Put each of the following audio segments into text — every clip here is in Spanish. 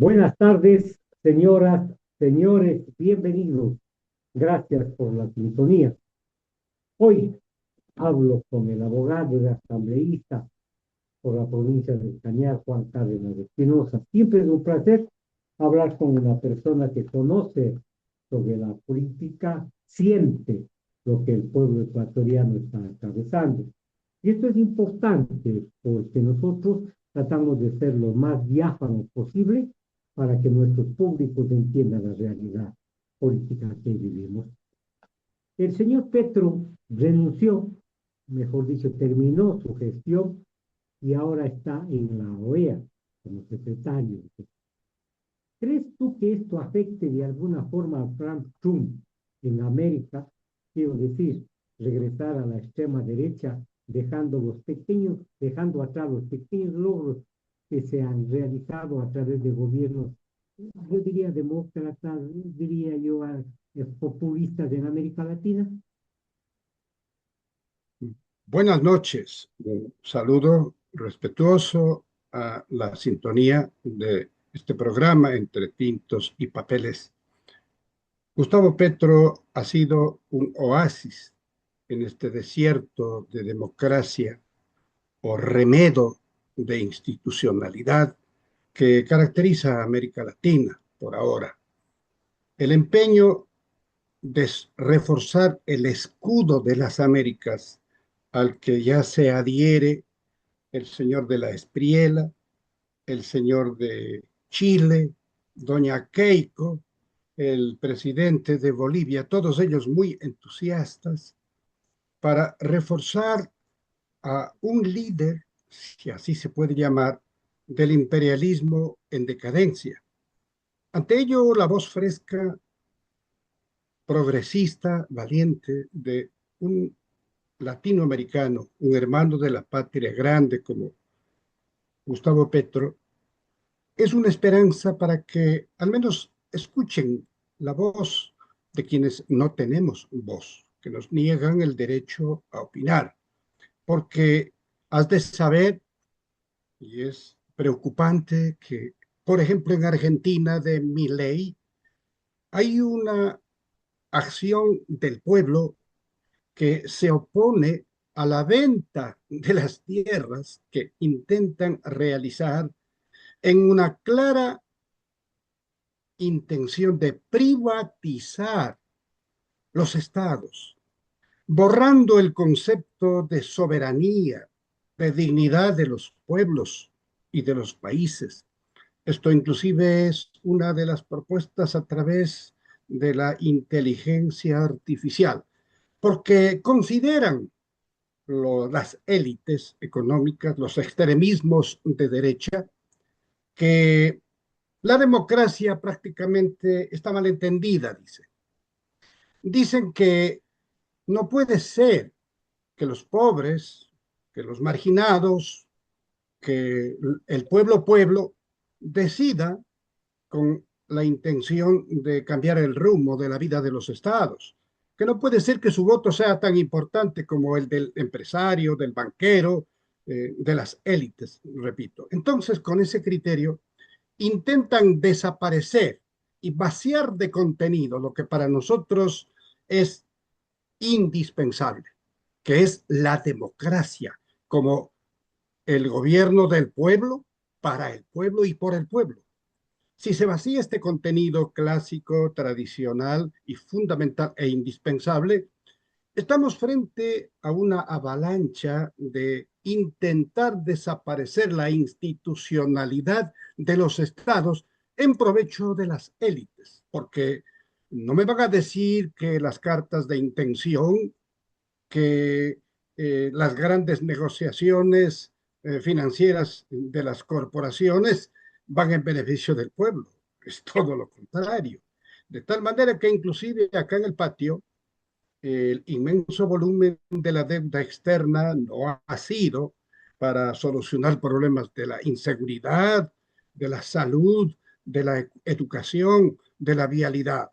Buenas tardes, señoras, señores, bienvenidos. Gracias por la sintonía. Hoy hablo con el abogado y asambleísta por la provincia de Cañar, Juan Cárdenas de Espinosa. Siempre es un placer hablar con una persona que conoce sobre la política, siente lo que el pueblo ecuatoriano está atravesando. Y esto es importante porque nosotros tratamos de ser lo más diáfano posible para que nuestros públicos entiendan la realidad política que vivimos. El señor Petro renunció, mejor dicho, terminó su gestión y ahora está en la OEA como secretario. ¿Crees tú que esto afecte de alguna forma a Trump en América? Quiero decir, regresar a la extrema derecha, dejando atrás los pequeños logros que se han realizado a través de gobiernos, yo diría demócratas, diría yo, populistas en América Latina. Buenas noches. Un saludo respetuoso a la sintonía de este programa Entre Tintos y Papeles. Gustavo Petro ha sido un oasis en este desierto de democracia o remedo de institucionalidad que caracteriza a América Latina por ahora. El empeño de reforzar el escudo de las Américas al que ya se adhiere el señor de la Espriela, el señor de Chile, doña Keiko, el presidente de Bolivia, todos ellos muy entusiastas para reforzar a un líder, si así se puede llamar, del imperialismo en decadencia. Ante ello, la voz fresca, progresista, valiente de un latinoamericano, un hermano de la patria grande como Gustavo Petro, es una esperanza para que al menos escuchen la voz de quienes no tenemos voz, que nos niegan el derecho a opinar, porque has de saber, y es preocupante, que, por ejemplo, en Argentina de Milei hay una acción del pueblo que se opone a la venta de las tierras que intentan realizar en una clara intención de privatizar los estados, borrando el concepto de soberanía, de dignidad de los pueblos y de los países. Esto inclusive es una de las propuestas a través de la inteligencia artificial, porque consideran las élites económicas, los extremismos de derecha, que la democracia prácticamente está mal entendida, dice. Dicen que no puede ser que los pobres, que los marginados, que el pueblo decida con la intención de cambiar el rumbo de la vida de los estados, que no puede ser que su voto sea tan importante como el del empresario, del banquero, de las élites, repito. Entonces, con ese criterio, intentan desaparecer y vaciar de contenido lo que para nosotros es indispensable, que es la democracia, como el gobierno del pueblo, para el pueblo y por el pueblo. Si se vacía este contenido clásico, tradicional y fundamental e indispensable, estamos frente a una avalancha de intentar desaparecer la institucionalidad de los estados en provecho de las élites, porque no me van a decir que las cartas de intención, que las grandes negociaciones financieras de las corporaciones van en beneficio del pueblo. Es todo lo contrario. De tal manera que inclusive acá en el patio, el inmenso volumen de la deuda externa no ha sido para solucionar problemas de la inseguridad, de la salud, de la educación, de la vialidad,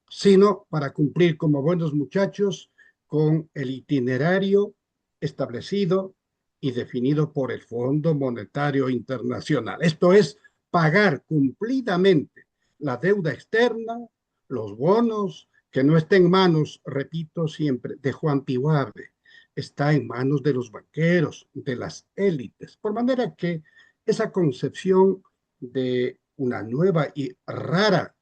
sino para cumplir como buenos muchachos con el itinerario establecido y definido por el Fondo Monetario Internacional. Esto es pagar cumplidamente la deuda externa, los bonos, que no esté en manos, repito siempre, de Juan Pihuave, está en manos de los banqueros, de las élites. Por manera que esa concepción de una nueva y rara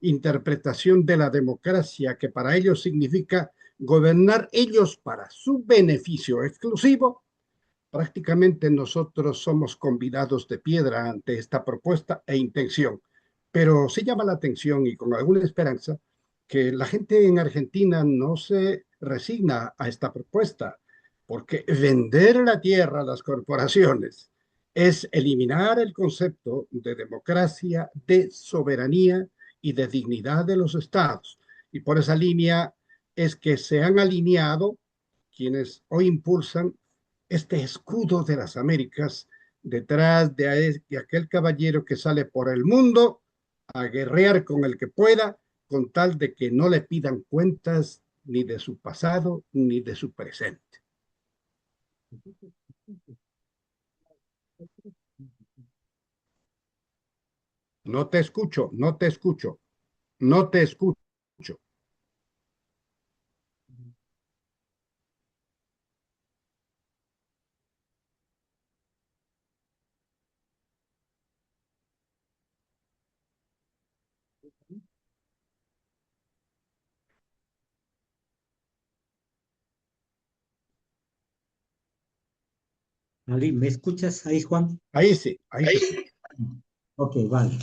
interpretación de la democracia, que para ellos significa gobernar ellos para su beneficio exclusivo, prácticamente nosotros somos convidados de piedra ante esta propuesta e intención. Pero sí llama la atención y con alguna esperanza que la gente en Argentina no se resigna a esta propuesta, porque vender la tierra a las corporaciones es eliminar el concepto de democracia, de soberanía y de dignidad de los estados. Y por esa línea es que se han alineado quienes hoy impulsan este escudo de las Américas detrás de aquel caballero que sale por el mundo a guerrear con el que pueda, con tal de que no le pidan cuentas ni de su pasado ni de su presente. No te escucho, no te escucho, no te escucho. Ali, ¿me escuchas ahí, Juan? Ahí te escucho. Ok, vale.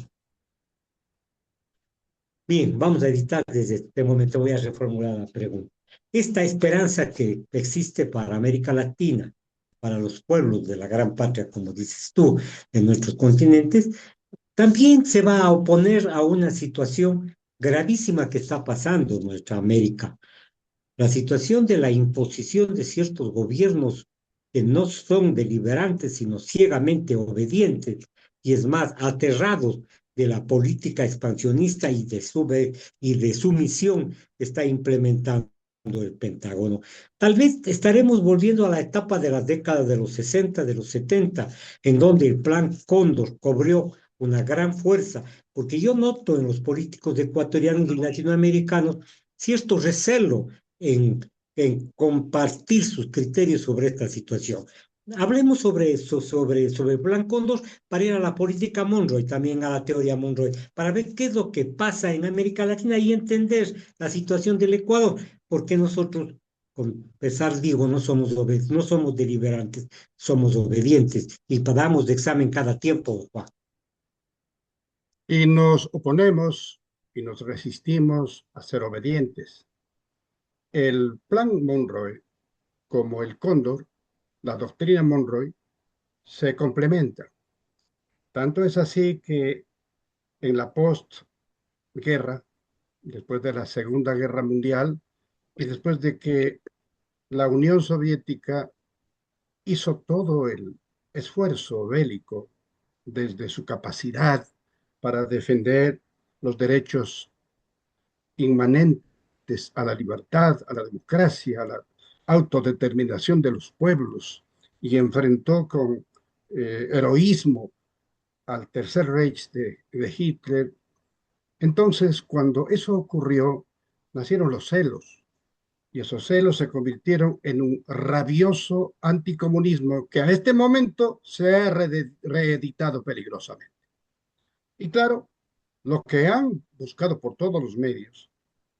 Bien, vamos a editar desde este momento, voy a reformular la pregunta. Esta esperanza que existe para América Latina, para los pueblos de la gran patria, como dices tú, en nuestros continentes, también se va a oponer a una situación gravísima que está pasando en nuestra América. La situación de la imposición de ciertos gobiernos que no son deliberantes, sino ciegamente obedientes, y es más, aterrados de la política expansionista y de sumisión que está implementando el Pentágono. Tal vez estaremos volviendo a la etapa de las décadas de los 60, de los 70, en donde el Plan Cóndor cobró una gran fuerza, porque yo noto en los políticos ecuatorianos y latinoamericanos cierto recelo en, en compartir sus criterios sobre esta situación. Hablemos sobre eso, sobre Plan Cóndor, para ir a la política Monroe, también a la teoría Monroe, para ver qué es lo que pasa en América Latina y entender la situación del Ecuador, porque nosotros, con pesar digo, no somos deliberantes, somos obedientes y damos de examen cada tiempo, Juan. Y nos oponemos y nos resistimos a ser obedientes. El plan Monroe, como el Cóndor, la doctrina Monroe, se complementan. Tanto es así que en la postguerra, después de la Segunda Guerra Mundial y después de que la Unión Soviética hizo todo el esfuerzo bélico desde su capacidad para defender los derechos inmanentes a la libertad, a la democracia, a la autodeterminación de los pueblos y enfrentó con heroísmo al Tercer Reich de Hitler. Entonces, cuando eso ocurrió, nacieron los celos, y esos celos se convirtieron en un rabioso anticomunismo que a este momento se ha reeditado peligrosamente. Y claro, lo que han buscado por todos los medios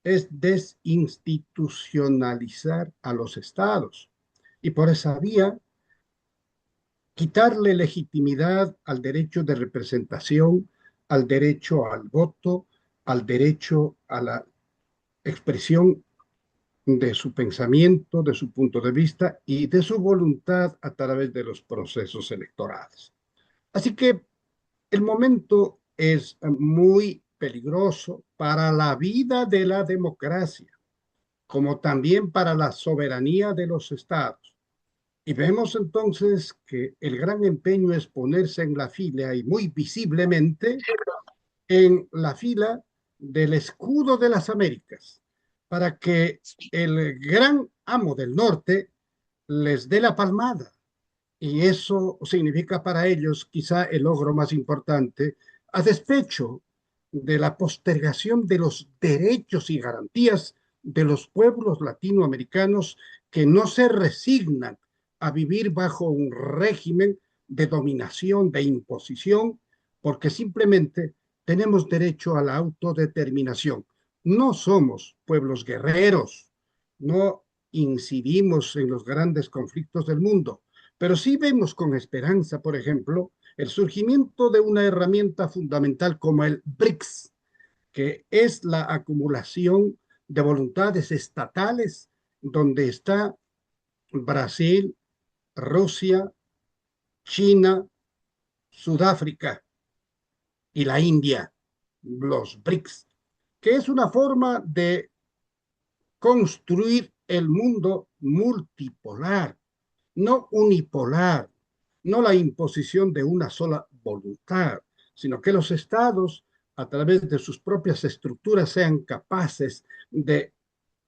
es desinstitucionalizar a los estados y por esa vía quitarle legitimidad al derecho de representación, al derecho al voto, al derecho a la expresión de su pensamiento, de su punto de vista y de su voluntad a través de los procesos electorales. Así que el momento es muy peligroso para la vida de la democracia, como también para la soberanía de los estados. Y vemos entonces que el gran empeño es ponerse en la fila y muy visiblemente en la fila del escudo de las Américas, para que el gran amo del norte les dé la palmada y eso significa para ellos quizá el logro más importante, a despecho de la postergación de los derechos y garantías de los pueblos latinoamericanos que no se resignan a vivir bajo un régimen de dominación, de imposición, porque simplemente tenemos derecho a la autodeterminación. No somos pueblos guerreros, no incidimos en los grandes conflictos del mundo, pero sí vemos con esperanza, por ejemplo, el surgimiento de una herramienta fundamental como el BRICS, que es la acumulación de voluntades estatales, donde está Brasil, Rusia, China, Sudáfrica y la India, los BRICS, que es una forma de construir el mundo multipolar, no unipolar, no la imposición de una sola voluntad, sino que los estados, a través de sus propias estructuras, sean capaces de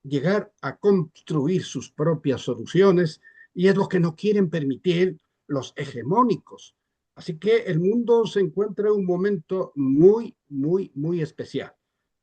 llegar a construir sus propias soluciones, y es lo que no quieren permitir los hegemónicos. Así que el mundo se encuentra en un momento muy, muy, muy especial,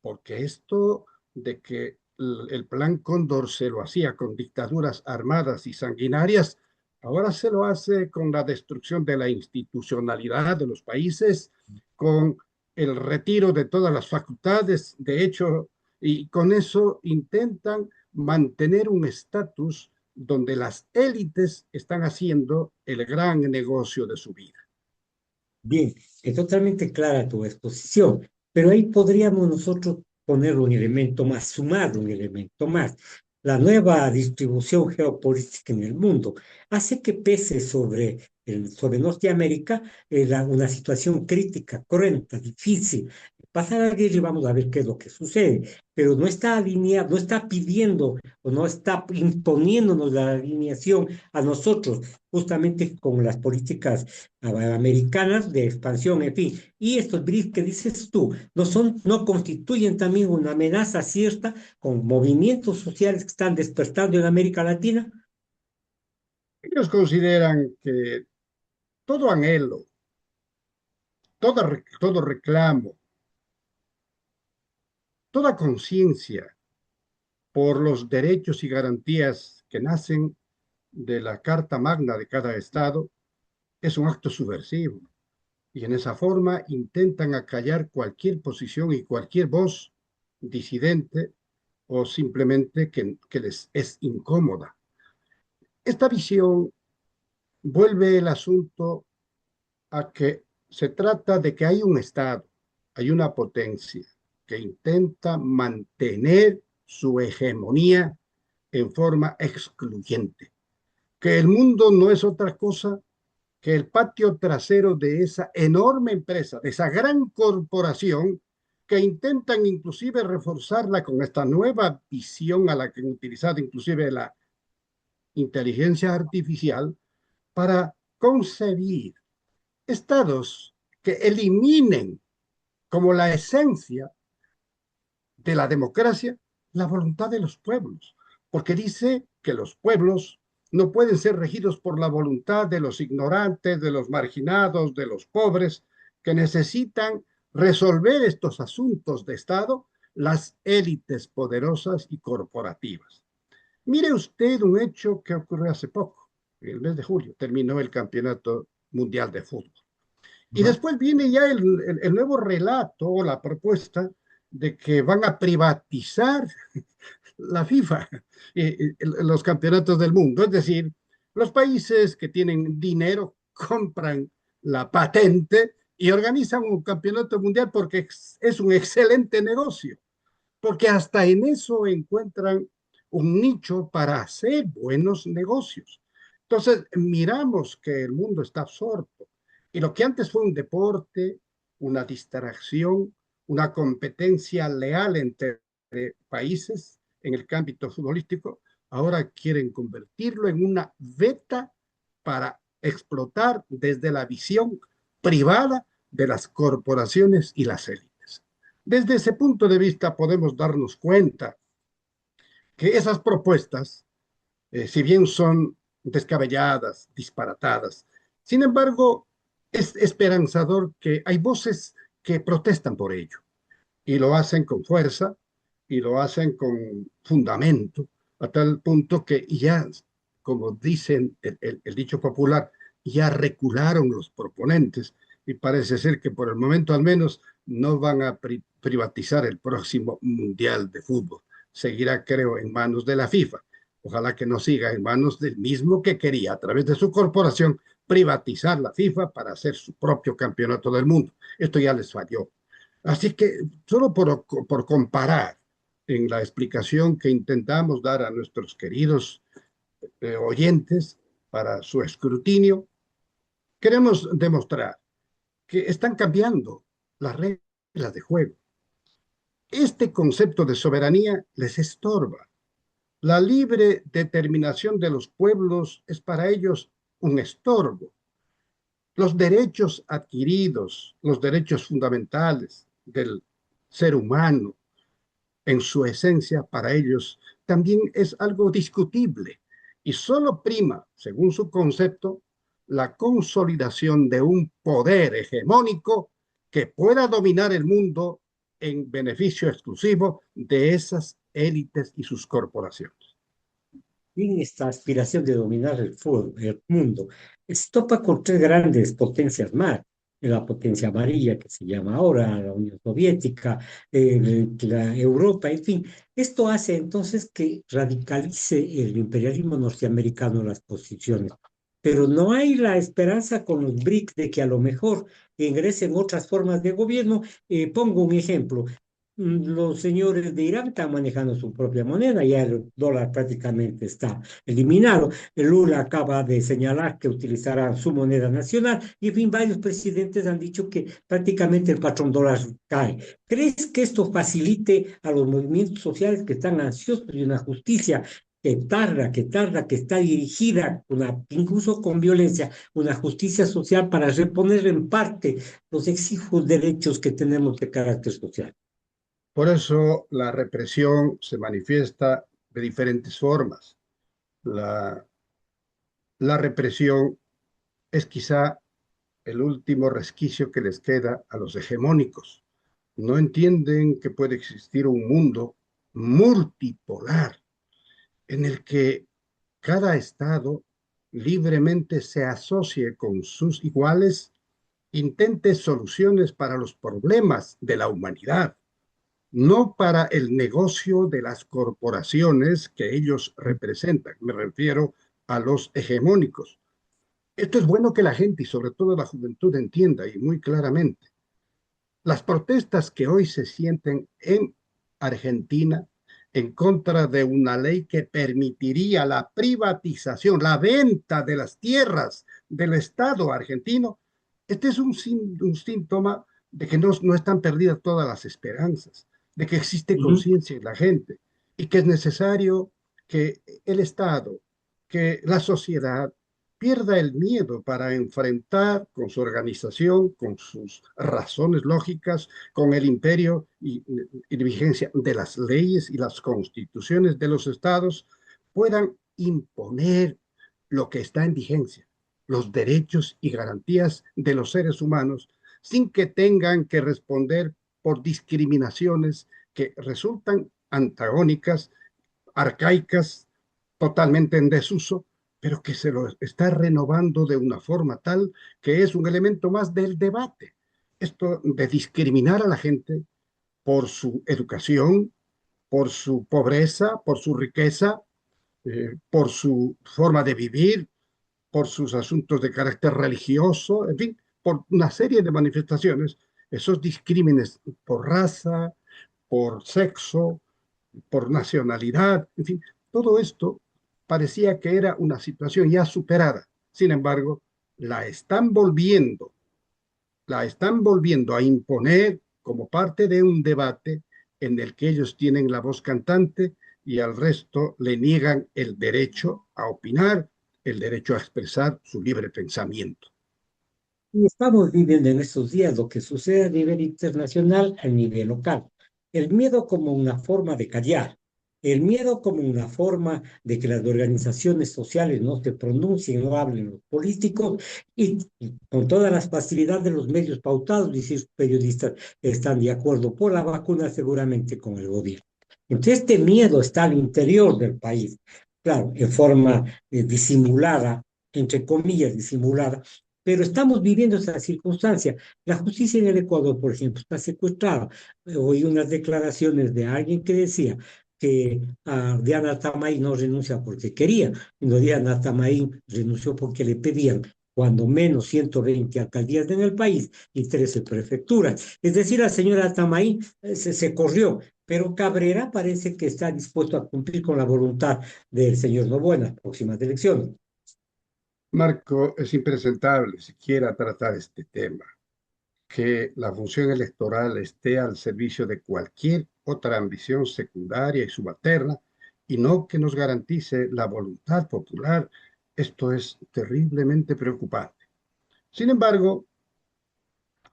porque esto de que el plan Cóndor se lo hacía con dictaduras armadas y sanguinarias, ahora se lo hace con la destrucción de la institucionalidad de los países, con el retiro de todas las facultades. De hecho, y con eso intentan mantener un estatus donde las élites están haciendo el gran negocio de su vida. Bien, es totalmente clara tu exposición, pero ahí podríamos nosotros poner un elemento más, sumar un elemento más. La nueva distribución geopolítica en el mundo hace que pese sobre Norteamérica una situación crítica, cruenta, difícil. Pasa la guerra y vamos a ver qué es lo que sucede, pero no está alineado, no está pidiendo o no está imponiéndonos la alineación a nosotros, justamente con las políticas americanas de expansión, en fin. Y estos BRICS que dices tú, no constituyen también una amenaza cierta con movimientos sociales que están despertando en América Latina. Ellos consideran que todo anhelo, todo reclamo, toda conciencia por los derechos y garantías que nacen de la Carta Magna de cada Estado es un acto subversivo. Y en esa forma intentan acallar cualquier posición y cualquier voz disidente o simplemente que les es incómoda. Esta visión vuelve el asunto a que se trata de que hay un Estado, hay una potencia que intenta mantener su hegemonía en forma excluyente, que el mundo no es otra cosa que el patio trasero de esa enorme empresa, de esa gran corporación, que intentan inclusive reforzarla con esta nueva visión a la que han utilizado inclusive la inteligencia artificial para concebir estados que eliminen como la esencia de la democracia la voluntad de los pueblos, porque dice que los pueblos no pueden ser regidos por la voluntad de los ignorantes, de los marginados, de los pobres, que necesitan resolver estos asuntos de Estado las élites poderosas y corporativas. Mire usted un hecho que ocurrió hace poco, en el mes de julio, terminó el Campeonato Mundial de Fútbol. Y Ajá. después viene ya el nuevo relato o la propuesta de que van a privatizar la FIFA, los campeonatos del mundo. Es decir, los países que tienen dinero compran la patente y organizan un campeonato mundial porque es un excelente negocio, porque hasta en eso encuentran un nicho para hacer buenos negocios. Entonces, miramos que el mundo está absorto y lo que antes fue un deporte, una distracción, una competencia leal entre países en el ámbito futbolístico, ahora quieren convertirlo en una beta para explotar desde la visión privada de las corporaciones y las élites. Desde ese punto de vista podemos darnos cuenta que esas propuestas, si bien son descabelladas, disparatadas. Sin embargo, es esperanzador que hay voces que protestan por ello y lo hacen con fuerza y lo hacen con fundamento, a tal punto que ya, como dicen el dicho popular, ya recularon los proponentes y parece ser que por el momento al menos no van a privatizar el próximo Mundial de Fútbol. Seguirá, creo, en manos de la FIFA. Ojalá que no siga en manos del mismo que quería, a través de su corporación, privatizar la FIFA para hacer su propio campeonato del mundo. Esto ya les falló. Así que solo por comparar en la explicación que intentamos dar a nuestros queridos oyentes para su escrutinio, queremos demostrar que están cambiando las reglas de juego. Este concepto de soberanía les estorba. La libre determinación de los pueblos es para ellos un estorbo. Los derechos adquiridos, los derechos fundamentales del ser humano, en su esencia para ellos también es algo discutible y solo prima, según su concepto, la consolidación de un poder hegemónico que pueda dominar el mundo en beneficio exclusivo de esas élites y sus corporaciones. Tiene esta aspiración de dominar el mundo. Se topa con tres grandes potencias más. La potencia amarilla, que se llama ahora la Unión Soviética, la Europa, en fin. Esto hace entonces que radicalice el imperialismo norteamericano las posiciones. Pero no hay la esperanza con los BRICS de que a lo mejor ingresen otras formas de gobierno. Pongo un ejemplo. Los señores de Irán están manejando su propia moneda, ya el dólar prácticamente está eliminado. El Lula acaba de señalar que utilizará su moneda nacional y, en fin, varios presidentes han dicho que prácticamente el patrón dólar cae. ¿Crees que esto facilite a los movimientos sociales que están ansiosos de una justicia que está dirigida, incluso con violencia, una justicia social para reponer en parte los exiguos derechos que tenemos de carácter social? Por eso la represión se manifiesta de diferentes formas. La, la represión es quizá el último resquicio que les queda a los hegemónicos. No entienden que puede existir un mundo multipolar en el que cada Estado libremente se asocie con sus iguales, intente soluciones para los problemas de la humanidad, no para el negocio de las corporaciones que ellos representan. Me refiero a los hegemónicos. Esto es bueno que la gente y sobre todo la juventud entienda y muy claramente. Las protestas que hoy se sienten en Argentina en contra de una ley que permitiría la privatización, la venta de las tierras del Estado argentino, este es un síntoma de que no están perdidas todas las esperanzas, de que existe Ujú. conciencia en la gente y que es necesario que el Estado, que la sociedad pierda el miedo para enfrentar con su organización, con sus razones lógicas, con el imperio y vigencia de las leyes y las constituciones de los estados, puedan imponer lo que está en vigencia, los derechos y garantías de los seres humanos, sin que tengan que responder por discriminaciones que resultan antagónicas, arcaicas, totalmente en desuso, pero que se lo está renovando de una forma tal que es un elemento más del debate. Esto de discriminar a la gente por su educación, por su pobreza, por su riqueza, por su forma de vivir, por sus asuntos de carácter religioso, en fin, por una serie de manifestaciones, esos discrímenes por raza, por sexo, por nacionalidad, en fin, todo esto parecía que era una situación ya superada. Sin embargo, la están volviendo, la están volviendo a imponer como parte de un debate en el que ellos tienen la voz cantante y al resto le niegan el derecho a opinar, el derecho a expresar su libre pensamiento. Y estamos viviendo en estos días lo que sucede a nivel internacional, a nivel local. El miedo como una forma de callar, El miedo como una forma de que las organizaciones sociales no se pronuncien, no hablen los políticos y con todas las facilidades de los medios pautados, y si los periodistas están de acuerdo por la vacuna, seguramente con el gobierno. Entonces, este miedo está al interior del país, claro, en forma disimulada, entre comillas, disimulada, pero estamos viviendo esa circunstancia. La justicia en el Ecuador, por ejemplo, está secuestrada. Oí unas declaraciones de alguien que decía que Diana Tamay no renuncia porque quería, sino Diana Tamay renunció porque le pedían cuando menos 120 alcaldías en el país y 13 prefecturas. Es decir, la señora Tamay se corrió, pero Cabrera parece que está dispuesto a cumplir con la voluntad del señor Noboa en las próximas elecciones. Marco, es impresentable siquiera tratar este tema, que la función electoral esté al servicio de cualquier otra ambición secundaria y subalterna y no que nos garantice la voluntad popular. Esto es terriblemente preocupante. Sin embargo,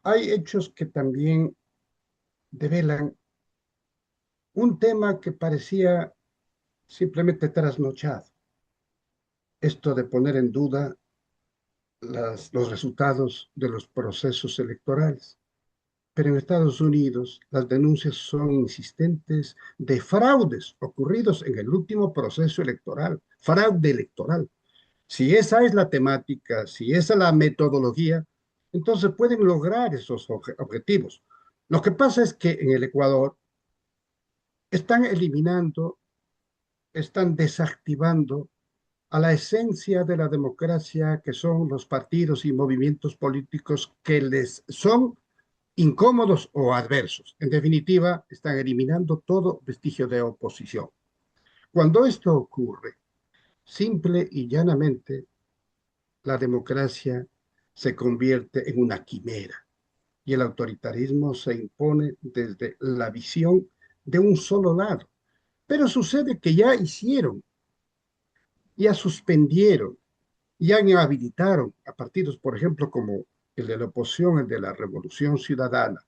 hay hechos que también develan un tema que parecía simplemente trasnochado. Esto de poner en duda los resultados de los procesos electorales. Pero en Estados Unidos las denuncias son insistentes de fraudes ocurridos en el último proceso electoral, fraude electoral. Si esa es la temática, si esa es la metodología, entonces pueden lograr esos objetivos. Lo que pasa es que en el Ecuador están eliminando, están desactivando a la esencia de la democracia, que son los partidos y movimientos políticos que les son incómodos o adversos. En definitiva, están eliminando todo vestigio de oposición. Cuando esto ocurre, simple y llanamente, la democracia se convierte en una quimera y el autoritarismo se impone desde la visión de un solo lado. Pero sucede que ya hicieron, ya suspendieron, ya inhabilitaron a partidos, por ejemplo, como el de la oposición, el de la Revolución Ciudadana,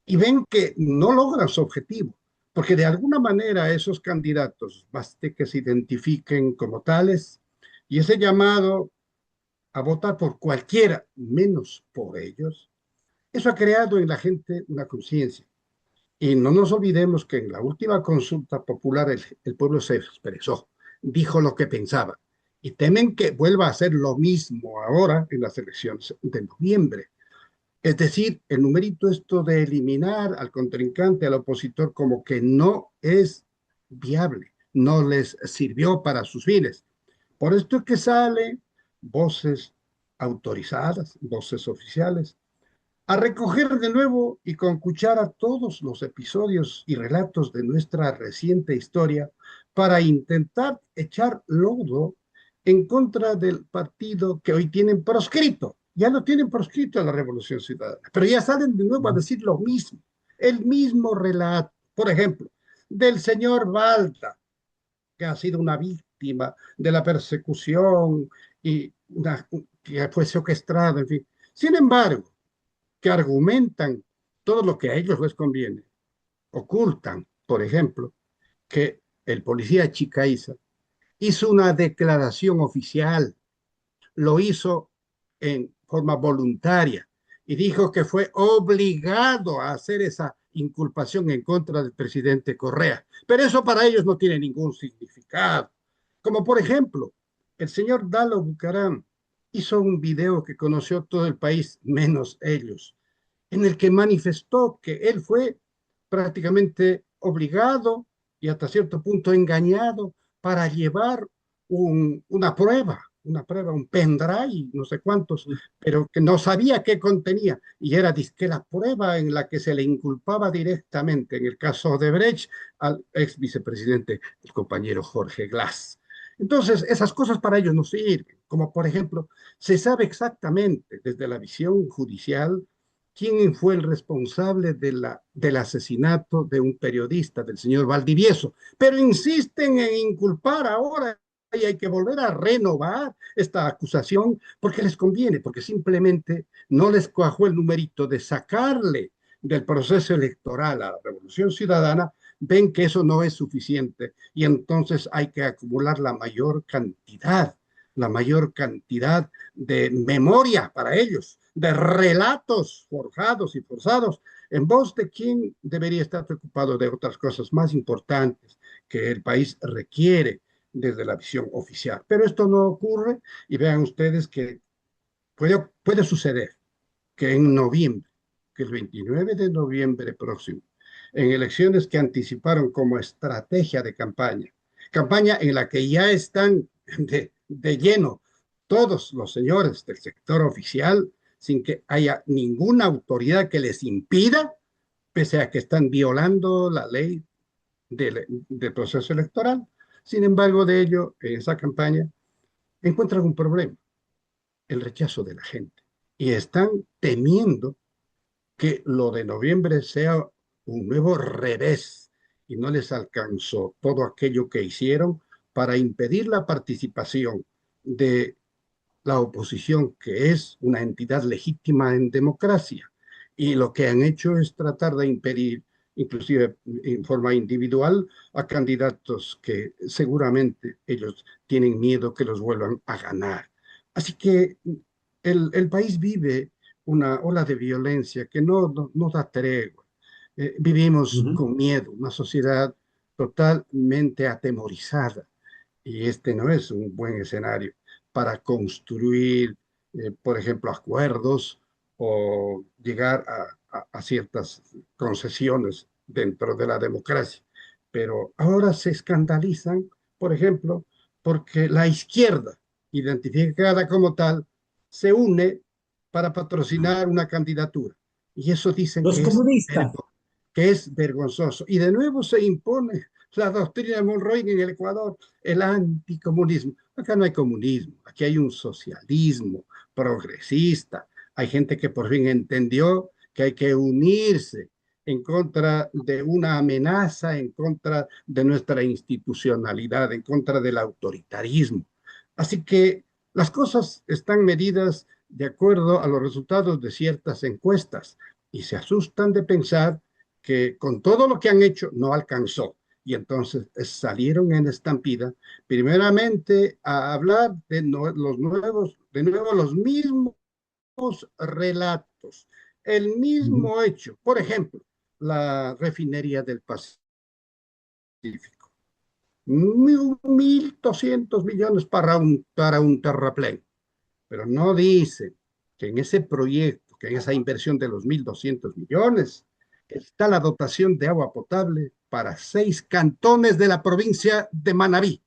y ven que no logran su objetivo, porque de alguna manera esos candidatos baste que se identifiquen como tales y ese llamado a votar por cualquiera menos por ellos, eso ha creado en la gente una conciencia. Y no nos olvidemos que en la última consulta popular el pueblo se expresó, dijo lo que pensaba y temen que vuelva a hacer lo mismo ahora en las elecciones de noviembre. Es decir, el numerito esto de eliminar al contrincante, al opositor, como que no es viable, no les sirvió para sus fines. Por esto es que salen voces autorizadas, voces oficiales, a recoger de nuevo y con cuchara todos los episodios y relatos de nuestra reciente historia para intentar echar lodo en contra del partido que hoy tienen proscrito. Ya lo tienen proscrito a la Revolución Ciudadana, pero ya salen de nuevo a decir lo mismo, el mismo relato. Por ejemplo, del señor Balta, que ha sido una víctima de la persecución y que fue secuestrado, en fin. Sin embargo, que argumentan todo lo que a ellos les conviene, ocultan, por ejemplo, que el policía Chicaiza hizo una declaración oficial, lo hizo en forma voluntaria y dijo que fue obligado a hacer esa inculpación en contra del presidente Correa. Pero eso para ellos no tiene ningún significado. Como por ejemplo, el señor Dalo Bucaram hizo un video que conoció todo el país, menos ellos, en el que manifestó que él fue prácticamente obligado y hasta cierto punto engañado para llevar una prueba, un pendrive, no sé cuántos, pero que no sabía qué contenía. Y era disque la prueba en la que se le inculpaba directamente, en el caso de Brecht, al ex vicepresidente, el compañero Jorge Glass. Entonces, esas cosas para ellos no sirven, como por ejemplo, se sabe exactamente desde la visión judicial quién fue el responsable del asesinato de un periodista, del señor Valdivieso, pero insisten en inculpar ahora y hay que volver a renovar esta acusación porque les conviene, porque simplemente no les cuajó el numerito de sacarle del proceso electoral a la Revolución Ciudadana ven que eso no es suficiente y entonces hay que acumular la mayor cantidad de memoria para ellos, de relatos forjados y forzados, en voz de quien debería estar preocupado de otras cosas más importantes que el país requiere desde la visión oficial. Pero esto no ocurre y vean ustedes que puede suceder que en noviembre, que el 29 de noviembre próximo, en elecciones que anticiparon como estrategia de campaña, campaña en la que ya están de lleno todos los señores del sector oficial, sin que haya ninguna autoridad que les impida, pese a que están violando la ley del proceso electoral. Sin embargo, de ello, en esa campaña, encuentran un problema, el rechazo de la gente. Y están temiendo que lo de noviembre sea un nuevo revés y no les alcanzó todo aquello que hicieron para impedir la participación de la oposición, que es una entidad legítima en democracia. Y lo que han hecho es tratar de impedir, inclusive en forma individual, a candidatos que seguramente ellos tienen miedo que los vuelvan a ganar. Así que el país vive una ola de violencia que no da tregua. Vivimos Ujú. con miedo, una sociedad totalmente atemorizada y este no es un buen escenario para construir, por ejemplo, acuerdos o llegar a ciertas concesiones dentro de la democracia. Pero ahora se escandalizan, por ejemplo, porque la izquierda, identificada como tal, se une para patrocinar una candidatura. Y eso dicen Los comunistas. que es vergonzoso. Y de nuevo se impone la doctrina de Monroe en el Ecuador, el anticomunismo. Acá no hay comunismo, aquí hay un socialismo progresista. Hay gente que por fin entendió que hay que unirse en contra de una amenaza, en contra de nuestra institucionalidad, en contra del autoritarismo. Así que las cosas están medidas de acuerdo a los resultados de ciertas encuestas y se asustan de pensar que con todo lo que han hecho no alcanzó. Y entonces salieron en estampida, primeramente a hablar de los nuevos, de nuevo los mismos relatos, el Ujú. mismo hecho. Por ejemplo, la refinería del Pacífico. 1.200 millones para un terraplén, pero no dice que en ese proyecto, que en esa inversión de los 1.200 millones, está la dotación de agua potable para 6 cantones de la provincia de Manabí,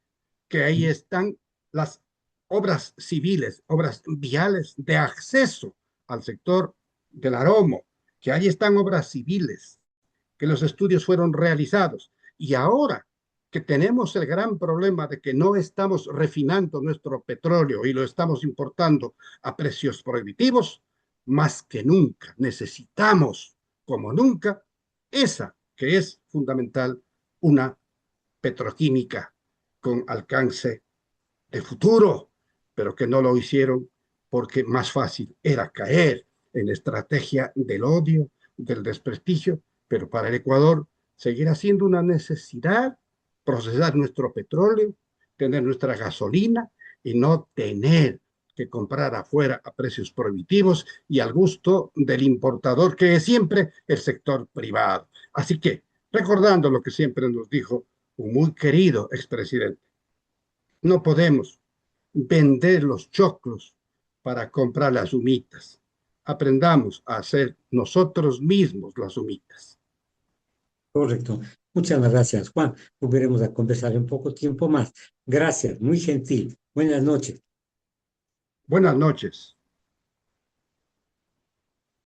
que ahí están las obras civiles, obras viales de acceso al sector del Aromo, que ahí están obras civiles, que los estudios fueron realizados. Y ahora que tenemos el gran problema de que no estamos refinando nuestro petróleo y lo estamos importando a precios prohibitivos, más que nunca necesitamos, como nunca, esa que es fundamental, una petroquímica con alcance de futuro, pero que no lo hicieron porque más fácil era caer en la estrategia del odio, del desprestigio, pero para el Ecuador seguirá siendo una necesidad procesar nuestro petróleo, tener nuestra gasolina y no tener que comprar afuera a precios prohibitivos y al gusto del importador, que es siempre el sector privado. Así que, recordando lo que siempre nos dijo un muy querido expresidente, no podemos vender los choclos para comprar las humitas. Aprendamos a hacer nosotros mismos las humitas. Correcto. Muchas gracias, Juan. Volveremos a conversar en poco tiempo más. Gracias, muy gentil. Buenas noches. Buenas noches.